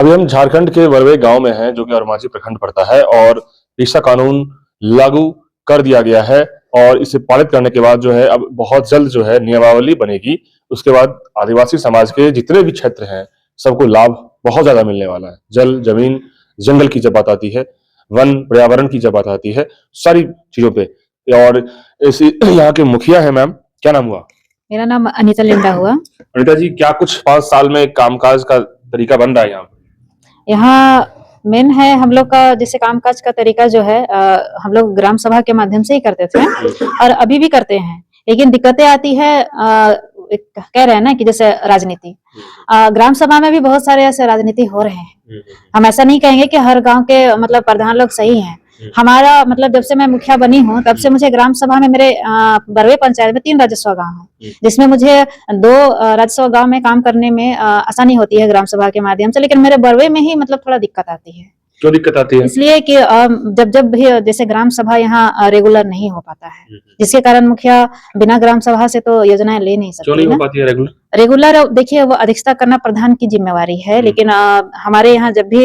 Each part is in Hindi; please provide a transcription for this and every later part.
अभी हम झारखंड के वरवे गांव में हैं, जो कि अरमाची प्रखंड पड़ता है और पेशा कानून लागू कर दिया गया है और इसे पारित करने के बाद जो है अब बहुत जल्द जो है नियमावली बनेगी। उसके बाद आदिवासी समाज के जितने भी क्षेत्र हैं सबको लाभ बहुत ज्यादा मिलने वाला है। जल, जमीन, जंगल की जब बात आती है, वन, पर्यावरण की जब बात आती है, सारी चीजों पे। और इसी यहाँ के मुखिया है मैम, क्या नाम हुआ? मेरा नाम अनीता लिंडा हुआ। अनिता जी, क्या कुछ 5 साल में कामकाज का तरीका बन रहा है यहाँ? यहाँ मेन है हम लोग का जैसे कामकाज का तरीका जो है हम लोग ग्राम सभा के माध्यम से ही करते थे और अभी भी करते हैं, लेकिन दिक्कतें आती है कह रहे हैं ना कि जैसे राजनीति, ग्राम सभा में भी बहुत सारे ऐसे राजनीति हो रहे हैं। हम ऐसा नहीं कहेंगे कि हर गांव के मतलब प्रधान लोग सही हैं। हमारा मतलब जब से मैं मुखिया बनी हूँ तब से मुझे ग्राम सभा में मेरे बरवे पंचायत में 3 राजस्व गांव है, जिसमें मुझे 2 राजस्व गांव में काम करने में आसानी होती है ग्राम सभा के माध्यम से, लेकिन मेरे बरवे में ही मतलब थोड़ा दिक्कत आती है। क्यों दिक्कत आती है? इसलिए कि जब भी जैसे ग्राम सभा यहाँ रेगुलर नहीं हो पाता है, जिसके कारण मुखिया बिना ग्राम सभा से तो योजनाएं ले नहीं सकती। क्यों नहीं हो पाती है रेगुलर देखिए वो अध्यक्षता करना प्रधान की जिम्मेवारी है, लेकिन हमारे यहाँ जब भी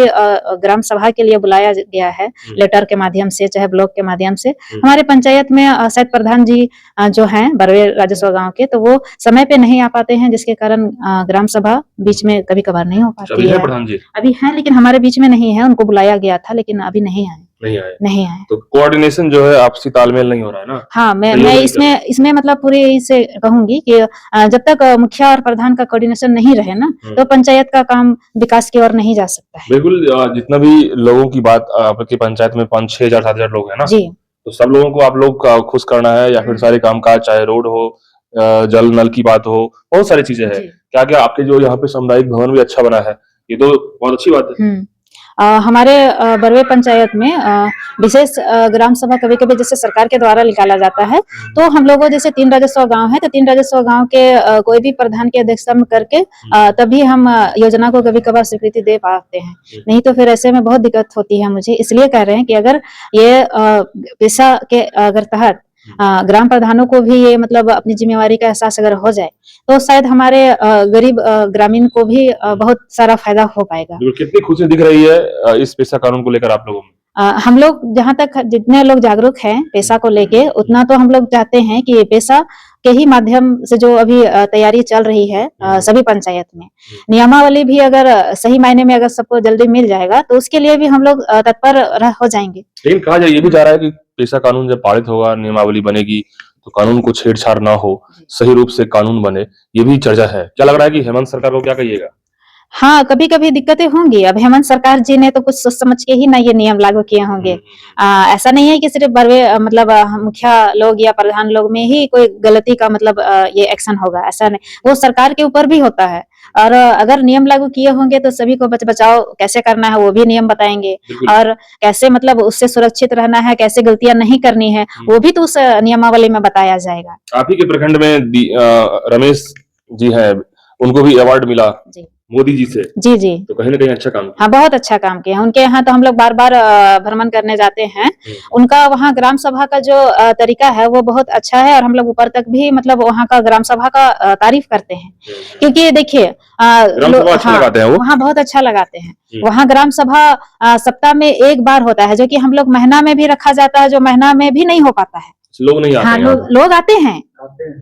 ग्राम सभा के लिए बुलाया गया है लेटर के माध्यम से चाहे ब्लॉक के माध्यम से, हमारे पंचायत में शायद प्रधान जी जो हैं बरवे राजस्व गांव के, तो वो समय पे नहीं आ पाते हैं, जिसके कारण ग्राम सभा बीच में कभी कभार नहीं हो पाती है। प्रधान जी अभी है लेकिन हमारे बीच में नहीं है, उनको बुलाया गया था लेकिन अभी नहीं आए। तो कोऑर्डिनेशन जो है आपसी तालमेल नहीं हो रहा है ना? हाँ, मैं इसमें मतलब पूरी से कहूंगी कि जब तक मुखिया और प्रधान का कोऑर्डिनेशन नहीं रहे ना तो पंचायत का काम विकास की ओर नहीं जा सकता है। बिल्कुल, जितना भी लोगों की बात आपकी पंचायत में 5-6 हजार 7 हजार लोग हैं ना जी, तो सब लोगों को आप लोग खुश करना है या फिर सारे कामकाज, चाहे रोड हो, जल नल की बात हो, बहुत सारी चीजें हैं। क्या क्या आपके जो यहाँ पे सामुदायिक भवन भी अच्छा बना है, ये तो बहुत अच्छी बात है। हमारे बरवे पंचायत में विशेष ग्राम सभा कभी कभी जैसे सरकार के द्वारा निकाला जाता है, तो हम लोगों जैसे 3 राजस्व गांव है तो 3 राजस्व गांव के कोई भी प्रधान की अध्यक्षता में करके तभी हम योजना को कभी कभार स्वीकृति दे पाते हैं, नहीं तो फिर ऐसे में बहुत दिक्कत होती है। मुझे इसलिए कह रहे हैं कि अगर ये पेशा के अगर तहत ग्राम प्रधानों को भी ये मतलब अपनी जिम्मेवारी का एहसास अगर हो जाए तो शायद हमारे गरीब ग्रामीण को भी बहुत सारा फायदा हो पाएगा। कितनी खुशी दिख रही है इस पेशा कानून को लेकर आप लोगों में? हम लोग जहाँ तक जितने लोग जागरूक हैं पेशा को लेके, उतना तो हम लोग चाहते हैं कि पेशा के ही माध्यम से जो अभी तैयारी चल रही है सभी पंचायत में, नियमावली भी अगर सही मायने में अगर सबको जल्दी मिल जाएगा तो उसके लिए भी हम लोग तत्पर हो जाएंगे। लेकिन कहा जाए ये भी जा रहा है कि पेशा कानून जब पारित होगा, नियमावली बनेगी तो कानून को छेड़छाड़ ना हो, सही रूप से कानून बने, ये भी चर्चा है। क्या लग रहा है कि हेमंत सरकार को क्या कहिएगा? हाँ, कभी कभी दिक्कतें होंगी। अब हेमंत सरकार जी ने तो कुछ सोच समझ के ही ना ये नियम लागू किए होंगे। ऐसा नहीं है कि सिर्फ बरवे मतलब मुखिया लोग या प्रधान लोग में ही कोई गलती का मतलब ये एक्शन होगा, ऐसा नहीं, वो सरकार के ऊपर भी होता है। और अगर नियम लागू किए होंगे तो सभी को बचाव कैसे करना है वो भी नियम बताएंगे, और कैसे मतलब उससे सुरक्षित रहना है, कैसे गलतियां नहीं करनी है वो भी तो उस नियमावली में बताया जाएगा। आप ही के प्रखंड में रमेश जी है, उनको भी अवार्ड मिला मोदी जी से। जी तो कहीं ना कहीं अच्छा काम किया। हाँ, बहुत अच्छा काम किया। उनके यहाँ तो हम लोग बार बार भ्रमण करने जाते हैं। उनका वहाँ ग्राम सभा का जो तरीका है वो बहुत अच्छा है, और हम लोग ऊपर तक भी मतलब वहाँ का ग्राम सभा का तारीफ करते हैं, क्योंकि देखिए वहाँ बहुत अच्छा लगाते हैं। वहाँ ग्राम सभा सप्ताह में 1 बार होता है, जो कि हम लोग महीना में भी रखा जाता है, जो महीना में भी नहीं हो पाता है। लोग नहीं आते हैं।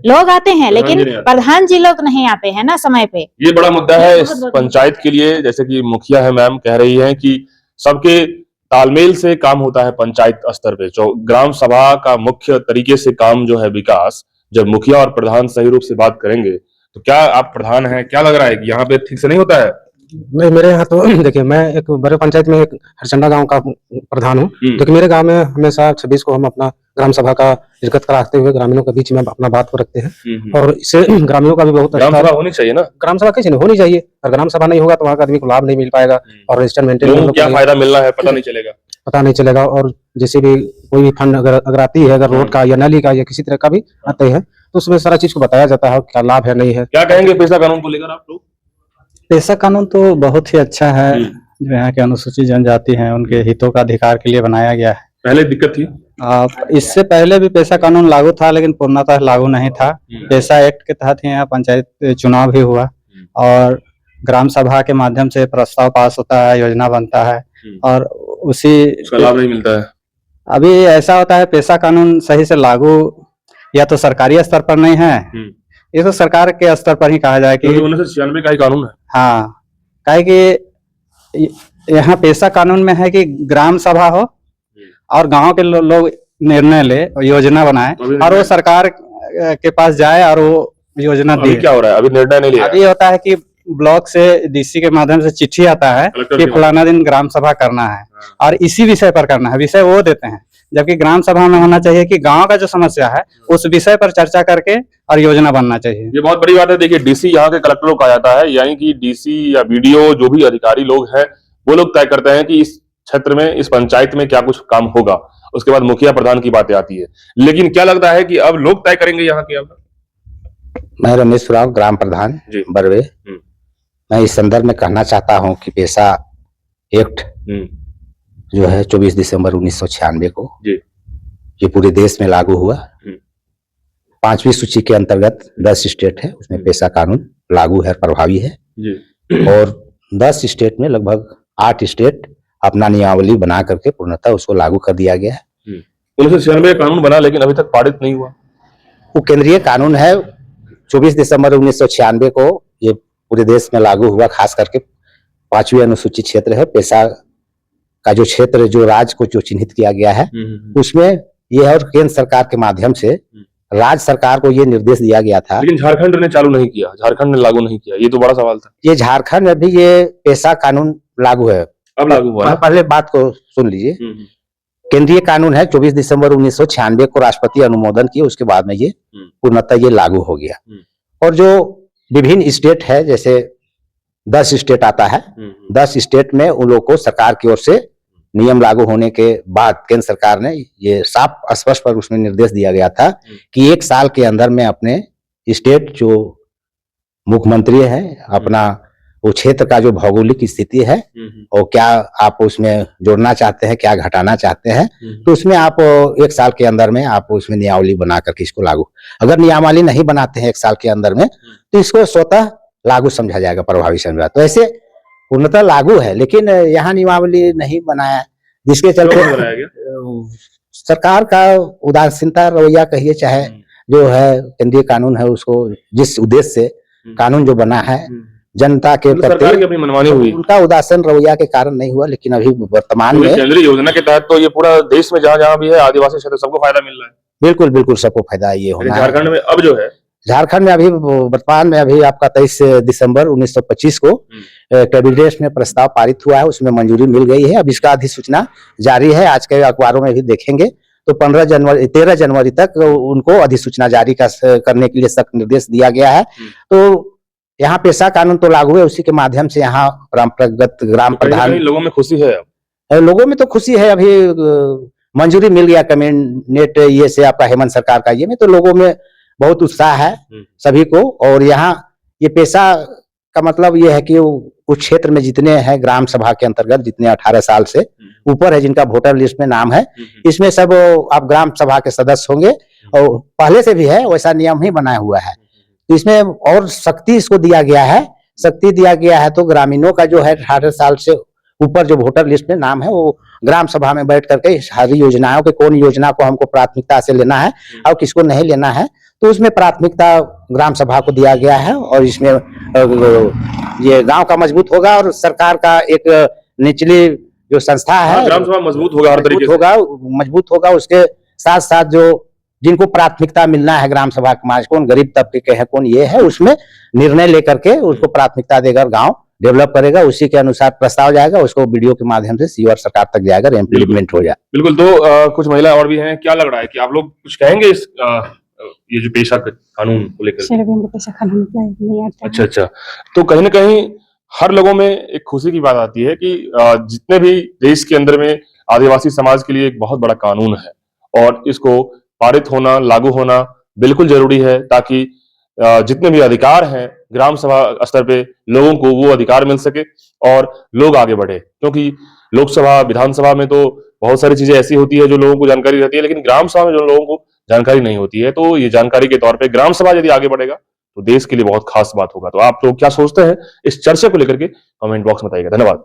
लोग आते हैं लेकिन प्रधान जी लोग नहीं आते हैं ना समय पे। ये बड़ा मुद्दा है इस पंचायत के लिए। जैसे कि मुखिया है मैम कह रही हैं कि सबके तालमेल से काम होता है पंचायत स्तर पे, जो ग्राम सभा का मुख्य तरीके से काम जो है विकास, जब मुखिया और प्रधान सही रूप से बात करेंगे तो क्या आप प्रधान हैं, क्या लग रहा है कि यहाँ पे ठीक से नहीं होता है? नहीं, मेरे यहाँ तो देखिए मैं एक बड़े पंचायत में एक हरचंडा गांव का प्रधान हूँ, क्योंकि मेरे गांव में हमेशा 26 को हम अपना ग्राम सभा का निर्गत कराते हुए ग्रामीणों के बीच में अपना बात को रखते हैं, और इससे ग्रामीणों का भी बहुत ग्राम सभा होनी चाहिए ना। ग्राम सभा कैसे होनी चाहिए, और ग्राम सभा नहीं होगा तो वहाँ का आदमी को लाभ नहीं मिल पाएगा, और रजिस्टर मेंटेन क्या फायदा मिलना है पता नहीं चलेगा। और जैसे भी कोई भी फंड अगर आती है, अगर रोड का या नाली का या किसी तरह का भी आते हैं तो उसमें सारा चीज को बताया जाता है क्या लाभ है नहीं है। क्या कहेंगे पेशा कानून को लेकर आप लोग? पेशा कानून तो बहुत ही अच्छा है, जो यहाँ के अनुसूचित जनजाति हैं उनके हितों का अधिकार के लिए बनाया गया है। पहले दिक्कत थी, इससे पहले भी पेशा कानून लागू था लेकिन पूर्णतः लागू नहीं था। पेशा एक्ट के तहत ही यहाँ पंचायत चुनाव भी हुआ, और ग्राम सभा के माध्यम से प्रस्ताव पास होता है, योजना बनता है और उसी उसका लाभ नहीं मिलता है। अभी ऐसा होता है पैसा कानून सही से लागू या तो सरकारी स्तर पर नहीं है, ये तो सरकार के स्तर पर ही कहा जाए कि 1996 का ही कानून है। हाँ, काहे कि यहाँ पैसा कानून में है कि ग्राम सभा हो और गांव के लोग निर्णय ले और योजना बनाए और वो सरकार के पास जाए और वो योजना अभी दे। क्या हो रहा है? अभी निर्णय नहीं लिया। अभी होता है कि ब्लॉक से डीसी के माध्यम से चिट्ठी आता है कि फलाना दिन ग्राम सभा करना है और इसी विषय पर करना है, विषय वो देते हैं, जबकि ग्राम सभा में होना चाहिए कि गांव का जो समस्या है उस विषय पर चर्चा करके और योजना बनना चाहिए। ये बहुत बड़ी बात है। देखिए, डीसी यहाँ के कलेक्टरों को कहा जाता है, यानी कि डीसी या बीडीओ जो भी अधिकारी लोग हैं वो लोग तय करते हैं कि इस क्षेत्र में, इस पंचायत में क्या कुछ काम होगा। उसके बाद मुखिया प्रधान की बातें आती है। लेकिन क्या लगता है कि अब लोग तय करेंगे यहाँ की? मैं रमेश राव, ग्राम प्रधान जी। बरवे। मैं इस संदर्भ में कहना चाहता हूं कि पैसा एक्ट जो है 24 दिसंबर 1996 को जी। ये पूरे देश में लागू हुआ। 5वीं सूची के अंतर्गत 10 स्टेट है, उसमें पैसा कानून लागू है, प्रभावी है जी। और 10 स्टेट में लगभग 8 स्टेट अपना नियमावली बना करके पूर्णतः उसको लागू कर दिया गया है। 1996 कानून बना लेकिन अभी तक पारित नहीं हुआ। वो केंद्रीय कानून है, 24 दिसंबर 1996 को ये पूरे देश में लागू हुआ। खास करके 5वीं अनुसूचित क्षेत्र है, पैसा का जो क्षेत्र, जो राज्य को जो चिन्हित किया गया है उसमें ये है और केंद्र सरकार के माध्यम से राज्य सरकार को ये निर्देश दिया गया था। लेकिन झारखंड ने चालू नहीं किया, झारखंड ने लागू नहीं किया, ये तो बड़ा सवाल था। ये झारखंड में भी ये पैसा कानून लागू है। अब लागू हुआ है। पहले बात को सुन लीजिए। केंद्रीय कानून है, 24 दिसंबर 1996 को राष्ट्रपति अनुमोदन किए, उसके बाद में ये पूर्णतः ये लागू हो गया। और जो विभिन्न स्टेट है, जैसे 10 स्टेट आता है, 10 स्टेट में उन लोगों को सरकार की ओर से नियम लागू होने के बाद केंद्र सरकार ने ये साफ स्पष्ट पर उसमें निर्देश दिया गया था कि 1 साल के अंदर में अपने स्टेट जो मुख्यमंत्री है, अपना वो क्षेत्र का जो भौगोलिक स्थिति है और क्या आप उसमें जोड़ना चाहते हैं, क्या घटाना चाहते हैं, तो उसमें आप 1 साल के अंदर में आप उसमें नियमावली बना करके इसको लागू। अगर नियमावली नहीं बनाते हैं 1 साल के अंदर में तो इसको स्वतः लागू समझा जाएगा, प्रभावी समझा। तो ऐसे पूर्णतः लागू है, लेकिन यहाँ नियमावली नहीं बनाया, जिसके चलते सरकार का उदासीनता रवैया कहिए, चाहे जो है केंद्रीय कानून है उसको जिस उद्देश्य से कानून जो बना है जनता के प्रति मनमानी हुई, उनका उदासीन रवैया के कारण नहीं हुआ। लेकिन अभी वर्तमान में केंद्रीय योजना के तहत तो ये पूरा देश में जहाँ जहाँ भी है आदिवासी क्षेत्र सबको फायदा मिल रहा है। बिल्कुल बिल्कुल सबको फायदा ये होना है। झारखंड में अब जो है, झारखंड में अभी वर्तमान में अभी आपका 23 दिसंबर 1925 को कैबिनेट में प्रस्ताव पारित हुआ है, उसमें मंजूरी मिल गई है। अब इसका अधिसूचना जारी है, आज के अखबारों में भी देखेंगे तो 13 जनवरी तक उनको अधिसूचना जारी करने के लिए सख्त निर्देश दिया गया है। तो यहाँ पैसा कानून तो लागू है, उसी के माध्यम से यहाँ परंपरागत ग्राम प्रधान, लोगों में खुशी है। लोगों में तो खुशी है, अभी मंजूरी मिल गया कैबिनेट ये से आपका हेमंत सरकार का ये में, तो लोगों में बहुत उत्साह है सभी को। और यहाँ ये पैसा का मतलब ये है कि उस क्षेत्र में जितने हैं ग्राम सभा के अंतर्गत, जितने 18 साल से ऊपर है जिनका वोटर लिस्ट में नाम है, इसमें सब आप ग्राम सभा के सदस्य होंगे। और पहले से भी है, वैसा नियम ही बनाया हुआ है। तो इसमें और सख्ती इसको दिया गया है, सख्ती दिया गया है। तो ग्रामीणों का जो है 18 साल से ऊपर जो वोटर लिस्ट में नाम है, वो ग्राम सभा में बैठ करके सारी योजनाओं के कौन योजना को हमको प्राथमिकता से लेना है और किसको नहीं लेना है, तो उसमें प्राथमिकता ग्राम सभा को दिया गया है। और इसमें ये गांव का मजबूत होगा और सरकार का एक निचली जो संस्था है ग्राम सभा मजबूत होगा, हर तरीके से मजबूत होगा। उसके साथ साथ जो जिनको प्राथमिकता मिलना है ग्राम सभा समाज, कौन गरीब तबके के हैं, कौन ये है, उसमें निर्णय लेकर के उसको प्राथमिकता देकर गांव डेवलप करेगा। उसी के अनुसार प्रस्ताव जाएगा, उसको बीडीओ के माध्यम से सीओ सरकार तक जाएगा, इम्प्लीमेंट हो जाए। बिल्कुल। तो कुछ महिला और भी हैं, क्या लग रहा है कि आप लोग कुछ कहेंगे इस ये जो पेशा कानून को लेकर? अच्छा, तो कहीं ना कहीं हर लोगों में एक खुशी की बात आती है कि जितने भी देश के अंदर में आदिवासी समाज के लिए एक बहुत बड़ा कानून है और इसको पारित होना, लागू होना बिल्कुल जरूरी है, ताकि जितने भी अधिकार हैं ग्राम सभा स्तर पे लोगों को वो अधिकार मिल सके और लोग आगे बढ़े। क्योंकि लोकसभा, विधानसभा में तो बहुत सारी चीजें ऐसी होती है जो लोगों को जानकारी रहती है, लेकिन ग्राम सभा में जो लोगों को जानकारी नहीं होती है। तो ये जानकारी के तौर पे ग्राम सभा यदि आगे बढ़ेगा तो देश के लिए बहुत खास बात होगा। तो आप लोग क्या सोचते हैं इस चर्चा को लेकर के कमेंट बॉक्स में बताइएगा। धन्यवाद।